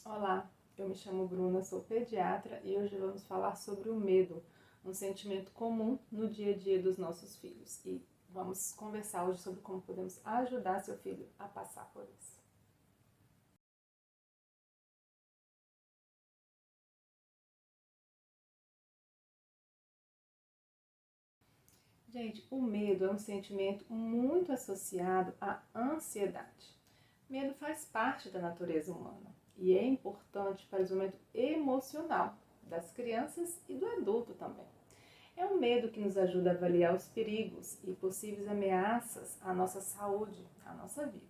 Olá, eu me chamo Bruna, sou pediatra e hoje vamos falar sobre o medo, um sentimento comum no dia a dia dos nossos filhos. E vamos conversar hoje sobre como podemos ajudar seu filho a passar por isso. Gente, o medo é um sentimento muito associado à ansiedade. Medo faz parte da natureza humana e é importante para o desenvolvimento emocional das crianças e do adulto também. É um medo que nos ajuda a avaliar os perigos e possíveis ameaças à nossa saúde, à nossa vida.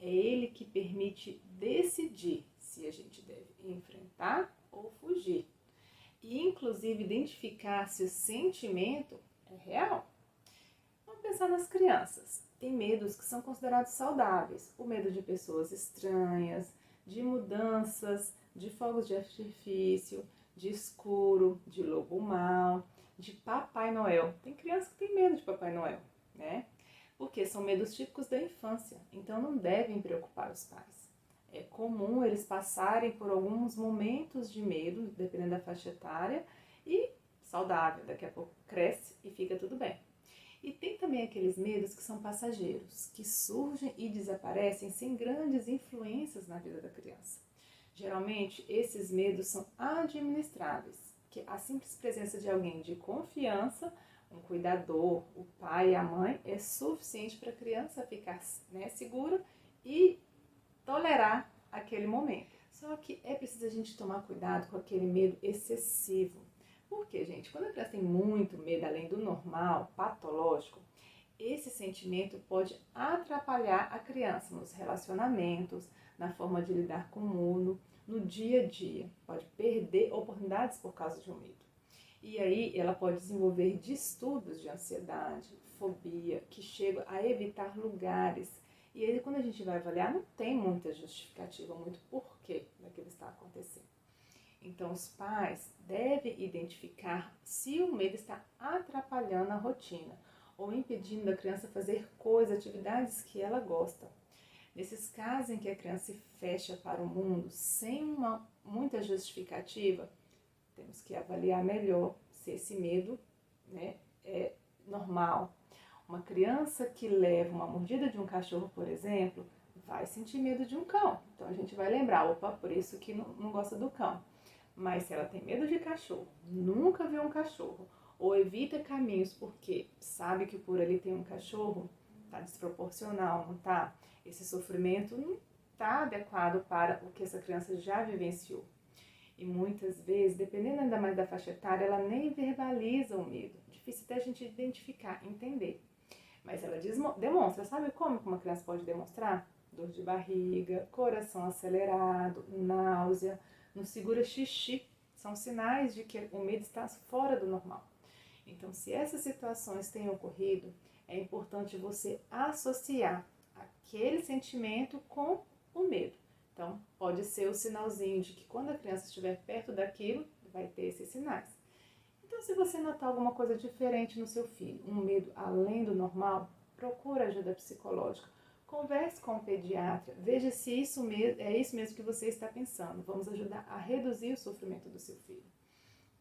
É ele que permite decidir se a gente deve enfrentar ou fugir. E inclusive identificar se o sentimento é real. Vamos pensar nas crianças. Tem medos que são considerados saudáveis. O medo de pessoas estranhas, de mudanças, de fogos de artifício, de escuro, de lobo mau, de Papai Noel. Tem crianças que têm medo de Papai Noel, né? Porque são medos típicos da infância, então não devem preocupar os pais. É comum eles passarem por alguns momentos de medo, dependendo da faixa etária, e saudável, daqui a pouco cresce e fica tudo bem. E tem também aqueles medos que são passageiros, que surgem e desaparecem sem grandes influências na vida da criança. Geralmente, esses medos são administráveis, que a simples presença de alguém de confiança, um cuidador, o pai e a mãe, é suficiente para a criança ficar segura e tolerar aquele momento. Só que é preciso a gente tomar cuidado com aquele medo excessivo. Porque, gente, quando a criança tem muito medo, além do normal, patológico, esse sentimento pode atrapalhar a criança nos relacionamentos, na forma de lidar com o mundo, no dia a dia. Pode perder oportunidades por causa de um medo. E aí ela pode desenvolver distúrbios de ansiedade, fobia, que chegam a evitar lugares. E aí quando a gente vai avaliar, não tem muita justificativa, muito porquê daquilo está acontecendo. Então, os pais devem identificar se o medo está atrapalhando a rotina ou impedindo da criança fazer coisas, atividades que ela gosta. Nesses casos em que a criança se fecha para o mundo sem muita justificativa, temos que avaliar melhor se esse medo, é normal. Uma criança que leva uma mordida de um cachorro, por exemplo, vai sentir medo de um cão. Então a gente vai lembrar, opa, por isso que não gosta do cão. Mas se ela tem medo de cachorro, nunca viu um cachorro, ou evita caminhos porque sabe que por ali tem um cachorro, tá desproporcional, não tá? Esse sofrimento não está adequado para o que essa criança já vivenciou. E muitas vezes, dependendo ainda mais da faixa etária, ela nem verbaliza o medo. Difícil até a gente identificar, entender. Mas ela demonstra, sabe como uma criança pode demonstrar? Dor de barriga, coração acelerado, náusea, não segura xixi. São sinais de que o medo está fora do normal. Então, se essas situações têm ocorrido, é importante você associar aquele sentimento com o medo. Então, pode ser o sinalzinho de que quando a criança estiver perto daquilo, vai ter esses sinais. Então, se você notar alguma coisa diferente no seu filho, um medo além do normal, procure ajuda psicológica. Converse com o pediatra, veja se isso mesmo, é isso mesmo que você está pensando. Vamos ajudar a reduzir o sofrimento do seu filho.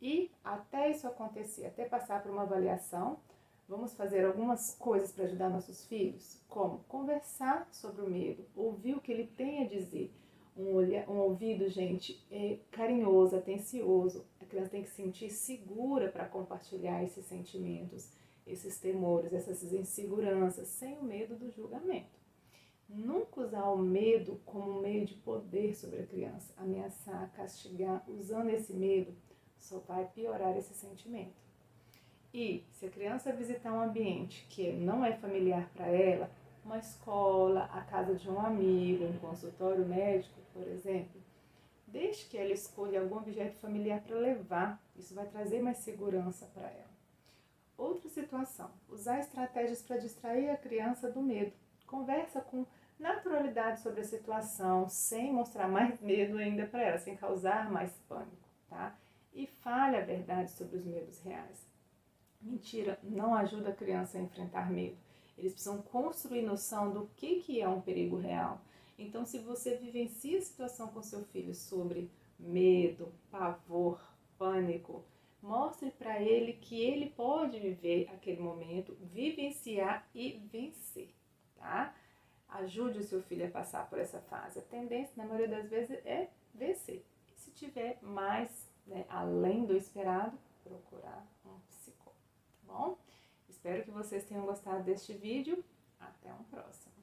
E até isso acontecer, até passar por uma avaliação, vamos fazer algumas coisas para ajudar nossos filhos, como conversar sobre o medo, ouvir o que ele tem a dizer. Um ouvido, gente, carinhoso, atencioso. A criança tem que se sentir segura para compartilhar esses sentimentos, esses temores, essas inseguranças, sem o medo do julgamento. Nunca usar o medo como um meio de poder sobre a criança, ameaçar, castigar, usando esse medo, só vai piorar esse sentimento. E se a criança visitar um ambiente que não é familiar para ela, uma escola, a casa de um amigo, um consultório médico, por exemplo, deixe que ela escolha algum objeto familiar para levar. Isso vai trazer mais segurança para ela. Outra situação, usar estratégias para distrair a criança do medo. Conversa com naturalidade sobre a situação, sem mostrar mais medo ainda para ela, sem causar mais pânico, tá? E fale a verdade sobre os medos reais. Mentira não ajuda a criança a enfrentar medo. Eles precisam construir noção do que é um perigo real. Então, se você vivencia a situação com seu filho sobre medo, pavor, pânico, mostre para ele que ele pode viver aquele momento, vivenciar e vencer, tá? Ajude o seu filho a passar por essa fase. A tendência, na maioria das vezes, é vencer. E se tiver mais, além do esperado, procurar um psicólogo, tá bom? Espero que vocês tenham gostado deste vídeo. Até um próximo.